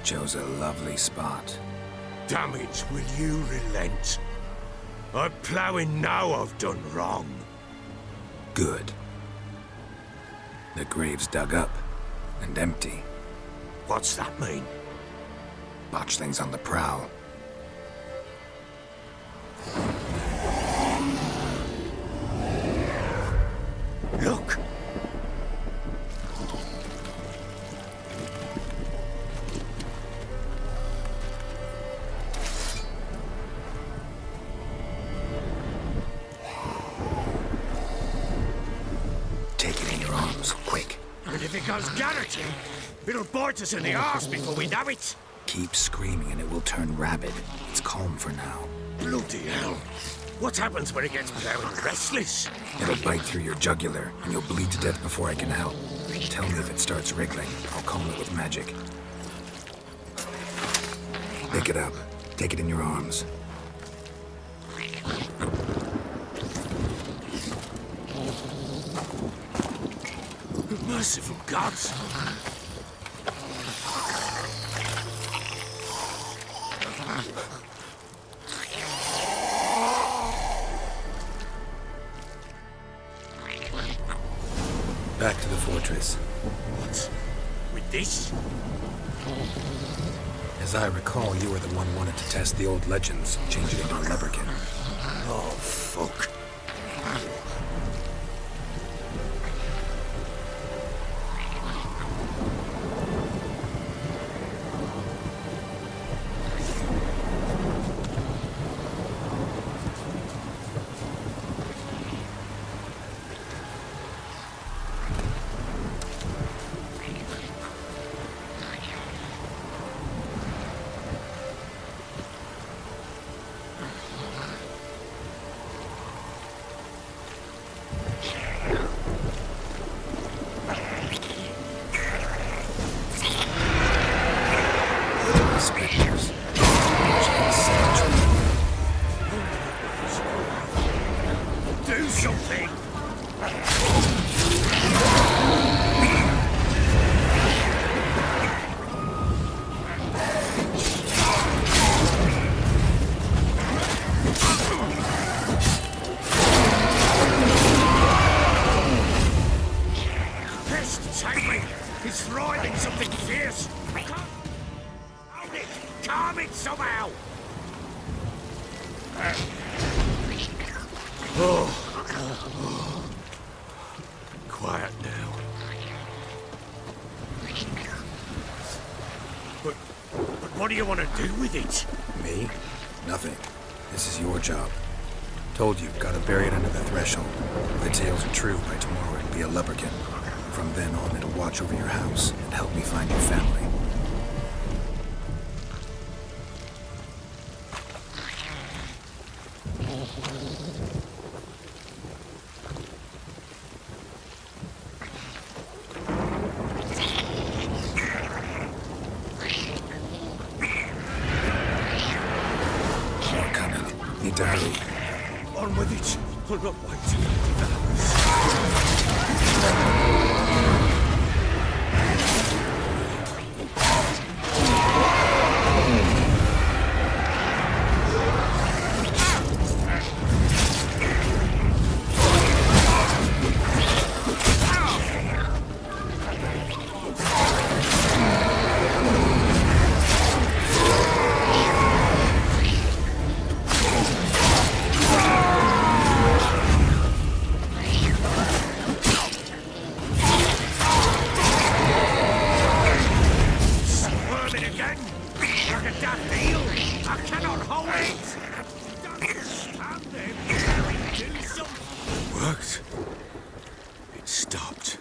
Chose a lovely spot. Damage, will you relent? I'm ploughing now I've done wrong. Good. The grave's dug up and empty. What's that mean? Botchling's on the prowl. Look! Take it in your arms, quick. And if it goes garroting, it'll bite us in the arse before we know it. Keep screaming and it will turn rabid. It's calm for now. Bloody hell. What happens when it gets ploughing restless? It'll bite through your jugular, and you'll bleed to death before I can help. Tell me if it starts wriggling. I'll calm it with magic. Pick it up. Take it in your arms. Merciful gods! Back to the fortress. What? With this? As I recall, you were the one wanted to test the old legends, change it into a leprechaun. Oh, fuck. Spectres. Do something! Pest, take me! He's thriving something fierce! Calm it somehow! Oh. Quiet now. But what do you want to do with it? Me? Nothing. This is your job. Told you, gotta bury it under the threshold. If the tales are true, by tomorrow it'll be a leprechaun. From then on, it'll watch over your house and help me find your family. Need to hurry. On with it. I'll not wait. Worked. It stopped.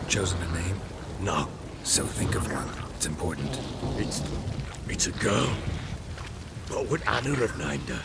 Chosen a name? No. So think of one. It's important. It's a girl. What would Anna have named her?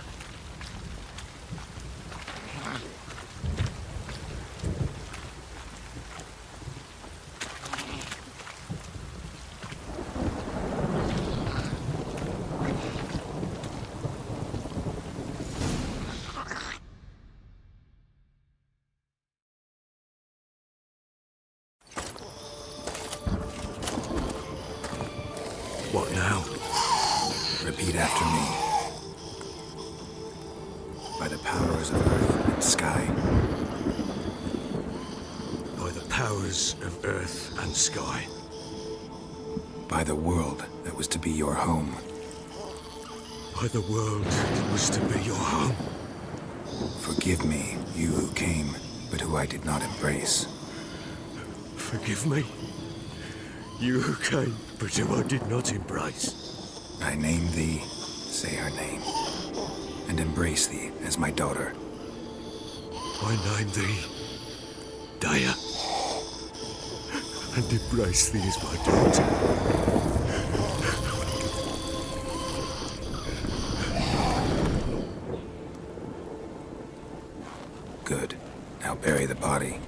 after me. By the powers of earth and sky. By the powers of earth and sky. By the world that was to be your home. By the world that was to be your home. Forgive me, you who came, but who I did not embrace. Forgive me, you who came, but who I did not embrace. I name thee, say her name, and embrace thee as my daughter. I name thee, Daya, and embrace thee as my daughter. Good. Now bury the body.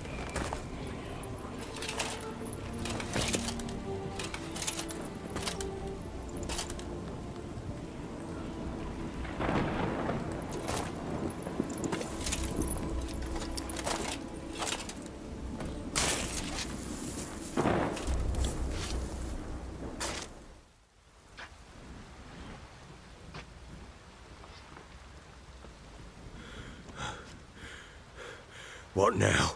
What now?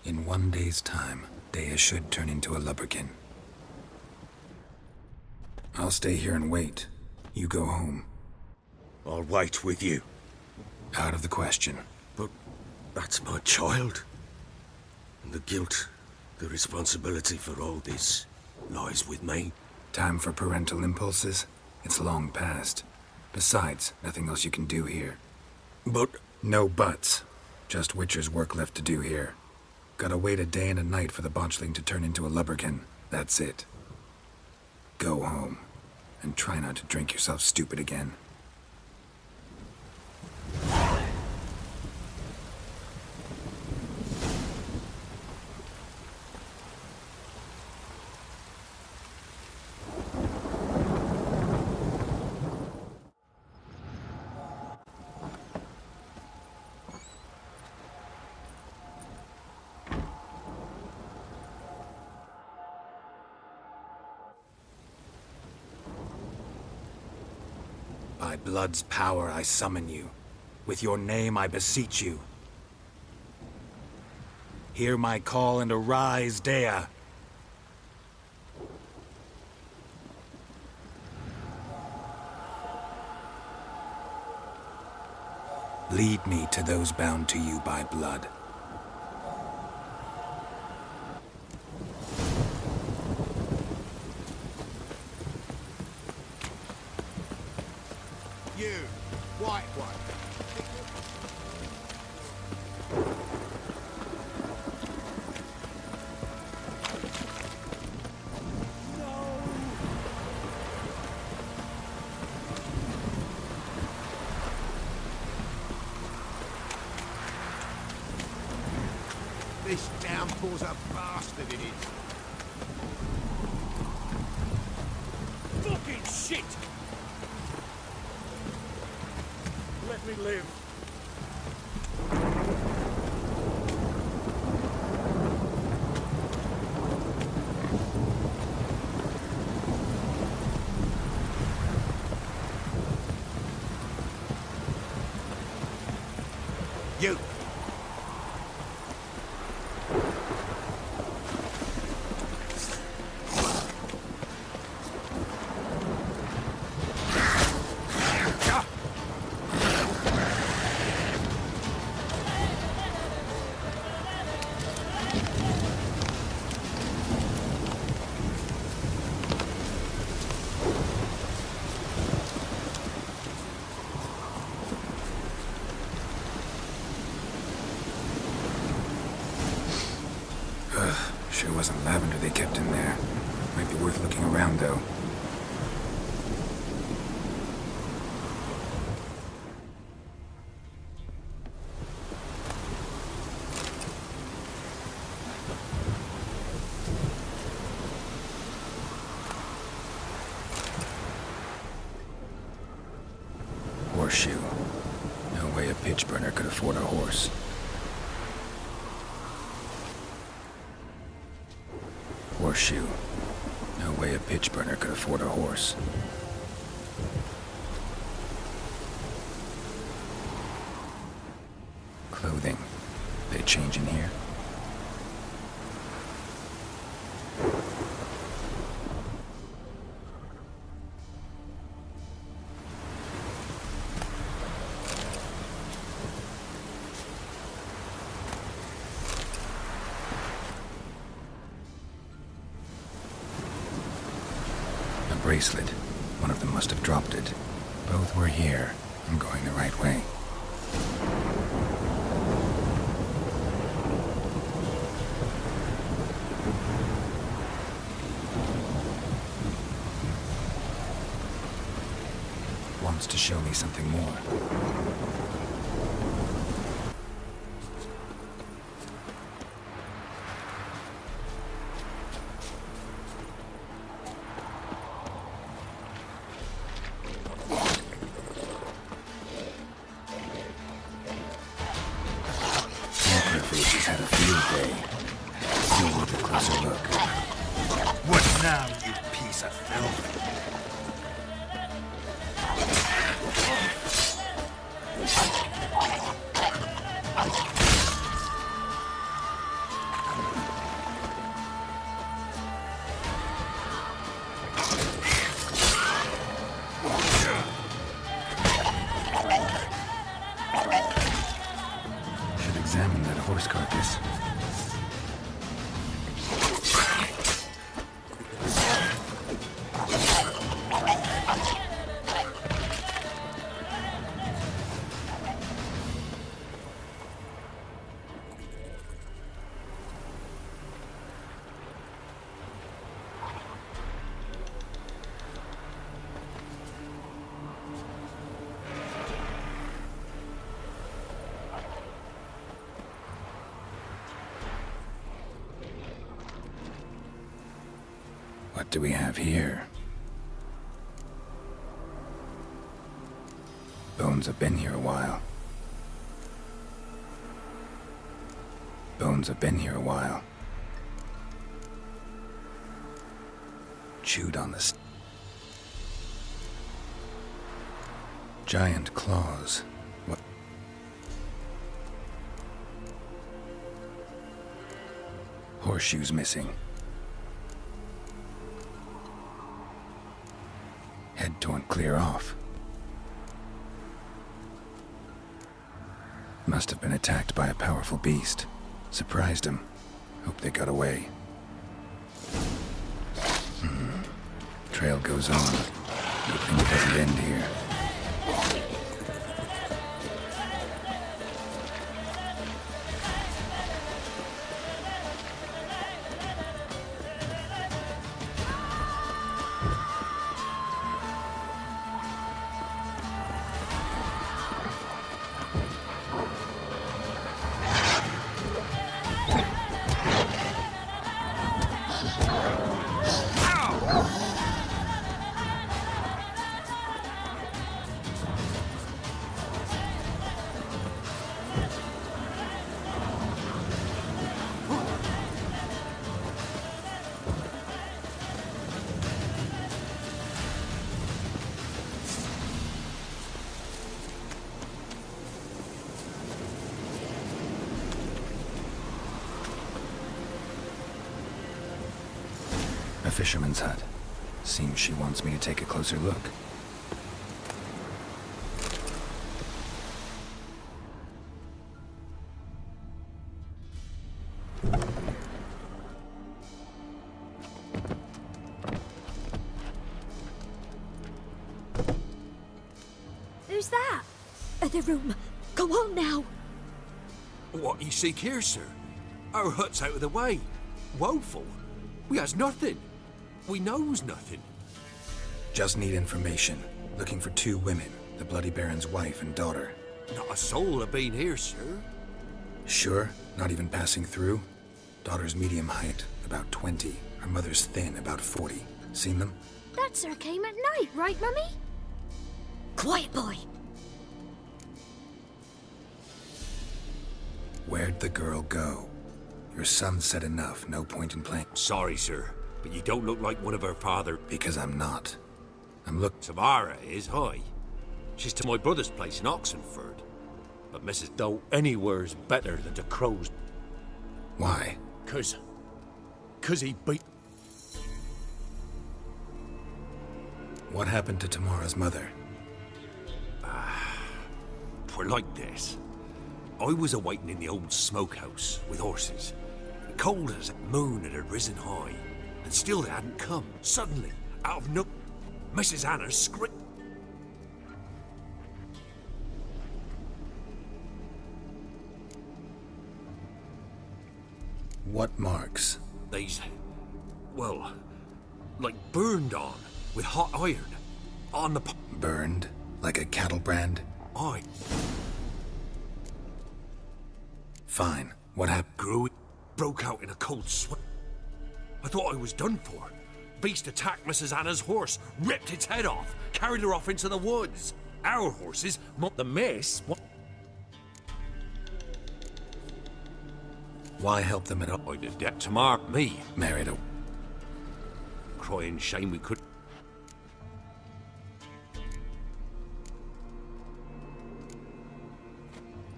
In 1 day's time, Dea should turn into a lubberkin. I'll stay here and wait. You go home. I'll wait with you. Out of the question. But that's my child. And the guilt, the responsibility for all this, lies with me. Time for parental impulses? It's long past. Besides, nothing else you can do here. But... No buts. Just Witcher's work left to do here. Gotta wait a day and a night for the botchling to turn into a lubberkin. That's it. Go home. And try not to drink yourself stupid again. By blood's power I summon you. With your name I beseech you. Hear my call and arise, Dea. Lead me to those bound to you by blood. You, white one. This downpour's a bastard, it is. Fucking shit! Let me live. You. Sure wasn't lavender they kept in there. Might be worth looking around, though. Horseshoe. No way a pitch burner could afford a horse. Horseshoe. No way a pitch burner could afford a horse. change in here? A bracelet. One of them must have dropped it. Both were here. I'm going the right way. Wants to show me something more. Faces had a field day. You'll take a closer look. What now, you piece of filth? Should examine that horse carcass. What do we have here? Bones have been here a while. Bones have been here a while. Chewed on this. Giant claws. What? Horseshoes missing. Head torn clear off. Must have been attacked by a powerful beast. Surprised him. Hope they got away. Trail goes on. Good thing it doesn't end here. A fisherman's hut. Seems she wants me to take a closer look. Who's that? The room. Go on now. What you seek here, sir? Our hut's out of the way. Woeful. We has nothing. We knows nothing. Just need information. Looking for two women, the Bloody Baron's wife and daughter. Not a soul have been here, sir. Sure? Not even passing through? Daughter's medium height, about 20. Her mother's thin, about 40. Seen them? That sir came at night, right, Mummy? Quiet, boy. Where'd the girl go? Your son said enough, no point in playing. Sorry, sir, but you don't look like one of her father. Because I'm not. I'm Tamara is, hi. She's to my brother's place in Oxenford. But Mrs. Doe anywhere's better than the Crows. Why? 'Cause he beat... What happened to Tamara's mother? Twere like this. I was awaiting in the old smokehouse with horses. Cold as a moon it had risen high, and still they hadn't come. Suddenly, out of nook, Mrs. Anna screamed. What marks? They's, well, like burned on with hot iron. On the Burned? Like a cattle brand? Aye. Fine. What happened? Grew, broke out in a cold sweat. I thought I was done for. Beast attacked Mrs. Anna's horse, ripped its head off, carried her off into the woods. Our horses, the mess. Why help them at all? I did that to Mark, me. Married a... Crying shame we could.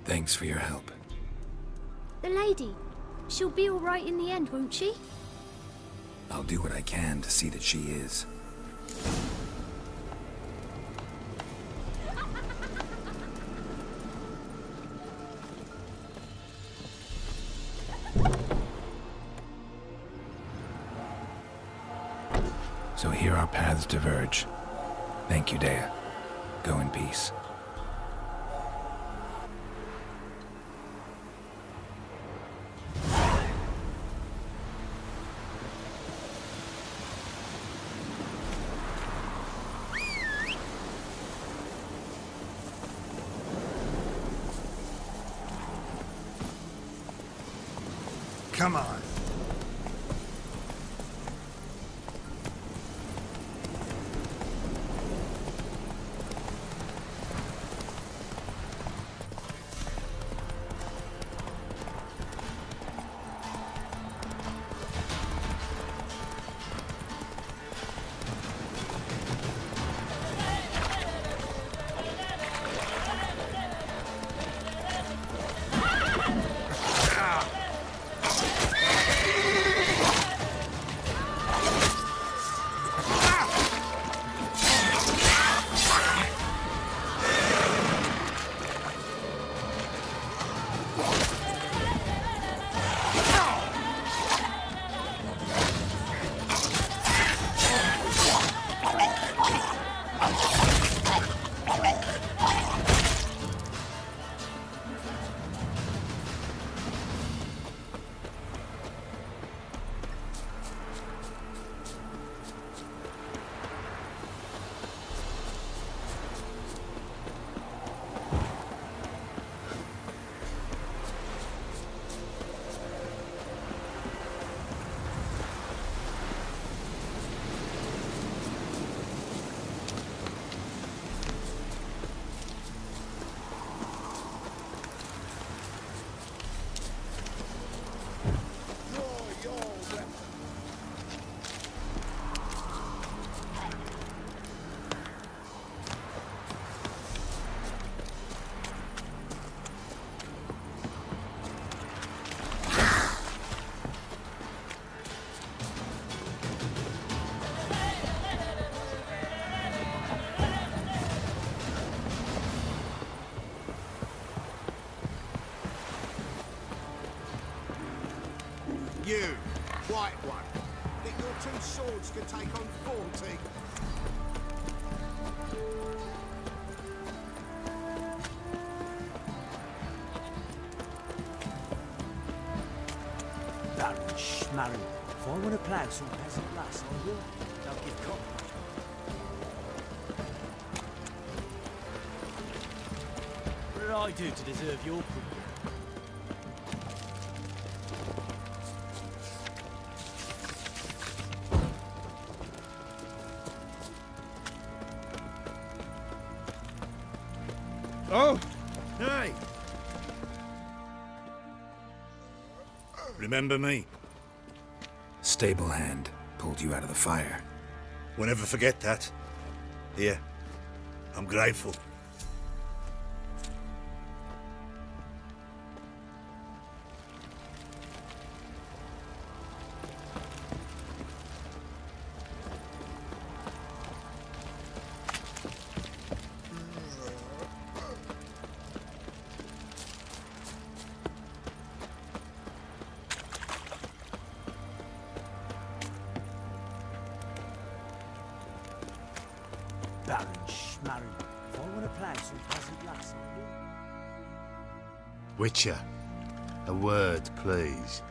Thanks for your help. The lady. She'll be all right in the end, won't she? I'll do what I can to see that she is. So here our paths diverge. Thank you, Dea. Go in peace. Come on. You, white one, think your two swords can take on 40? Baron Schmarren. If I want to plough some peasant lass, I will. Don't give cop. What did I do to deserve your company? Oh, hey. Remember me? Stable hand pulled you out of the fire. We'll never forget that. Here, I'm grateful. finished marrying. If I want to play some peasant lass, I will. Witcher, a word, please.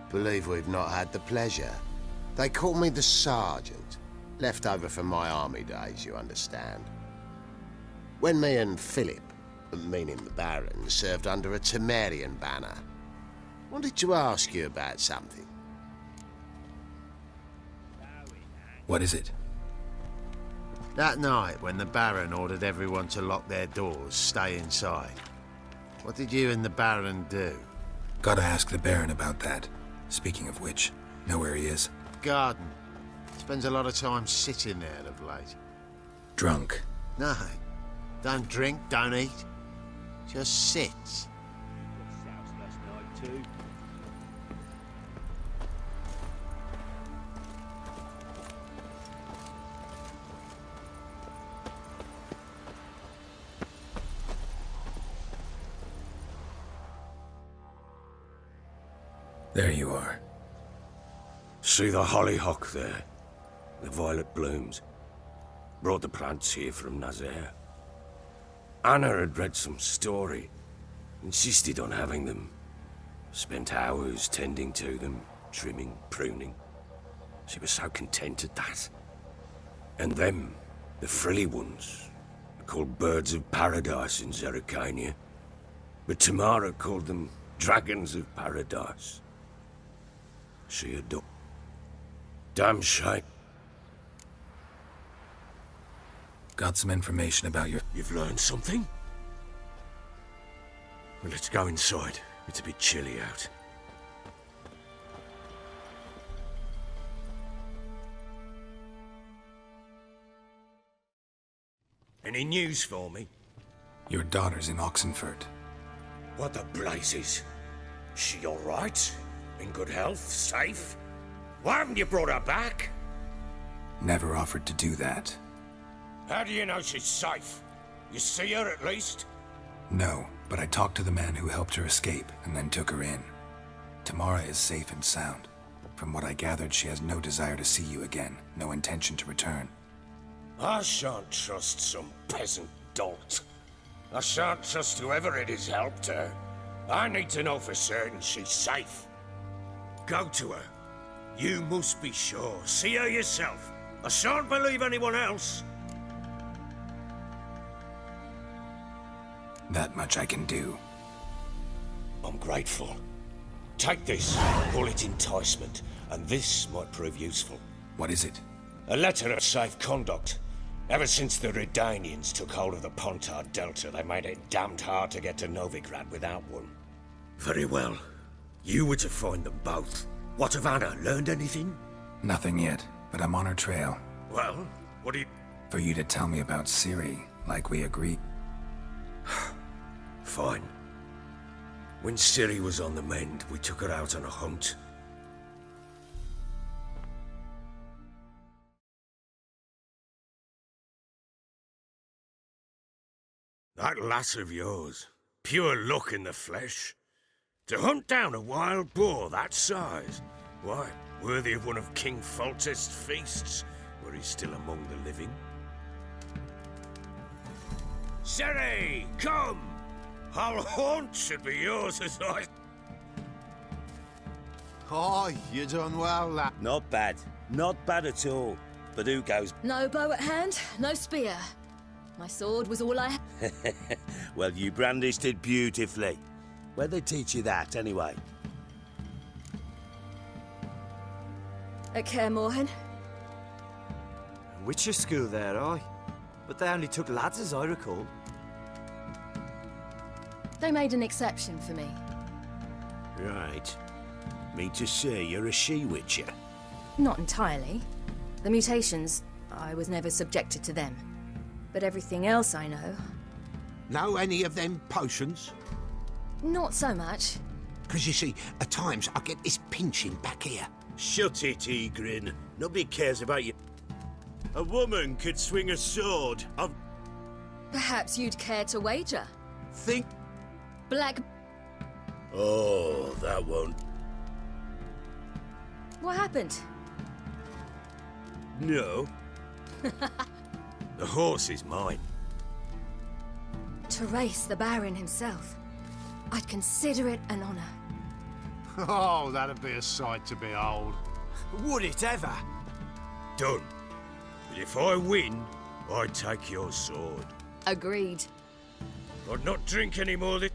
Believe we've not had the pleasure. They call me the Sergeant. Left over from my army days, you understand. When me and Philip, meaning the Baron, served under a Temerian banner. Wanted to ask you about something. What is it? That night, when the Baron ordered everyone to lock their doors, stay inside, what did you and the Baron do? Gotta ask the Baron about that. Speaking of which, know where he is? Garden. Spends a lot of time sitting there of late. Drunk. No. Don't drink, don't eat. Just sits. Souse last night too. There you are. See the hollyhock there? The violet blooms. Brought the plants here from Nazaire. Anna had read some story. Insisted on having them. Spent hours tending to them, trimming, pruning. She was so content at that. And them, the frilly ones, are called birds of paradise in Zerrikania. But Tamara called them dragons of paradise. She adored. Damn shame. Got some information about your... You've learned something? Well, let's go inside. It's a bit chilly out. Any news for me? Your daughter's in Oxenfurt. What the blazes? She all right? In good health? Safe? Why haven't you brought her back? Never offered to do that. How do you know she's safe? You see her at least? No, but I talked to the man who helped her escape and then took her in. Tamara is safe and sound. From what I gathered, she has no desire to see you again, no intention to return. I shan't trust some peasant dolt. I shan't trust whoever it is helped her. I need to know for certain she's safe. Go to her. You must be sure. See her yourself. I shan't believe anyone else. That much I can do. I'm grateful. Take this. Call it enticement. And this might prove useful. What is it? A letter of safe conduct. Ever since the Redanians took hold of the Pontard Delta, they made it damned hard to get to Novigrad without one. Very well. You were to find them both. What of Anna? Learned anything? Nothing yet, but I'm on her trail. Well, what do you... For you to tell me about Ciri, like we agreed. Fine. When Ciri was on the mend, we took her out on a hunt. That lass of yours, pure luck in the flesh. To hunt down a wild boar that size, why, worthy of one of King Foltest's feasts, where he's still among the living. Ciri, come! Our haunt should be yours as I... Oh, you done well, lad. Not bad. Not bad at all. But who goes... No bow at hand, no spear. My sword was all I had. Well, you brandished it beautifully. Where'd they teach you that, anyway? At Kaer Morhen. Witcher school there, aye. But they only took lads, as I recall. They made an exception for me. Right. Mean to say you're a she-witcher? Not entirely. The mutations, I was never subjected to them. But everything else I know, Know any of them potions? not so much. Because you see, at times I get this pinching back here. Shut it, Egrin. Nobody cares about you. A woman could swing a sword. Perhaps you'd care to wager. Think... Black... Oh, that won't... What happened? No. The horse is mine. To race the Baron himself, I'd consider it an honor. Oh, that'd be a sight to behold. Would it ever? Done. But if I win, I take your sword. Agreed. I'd not drink any more this...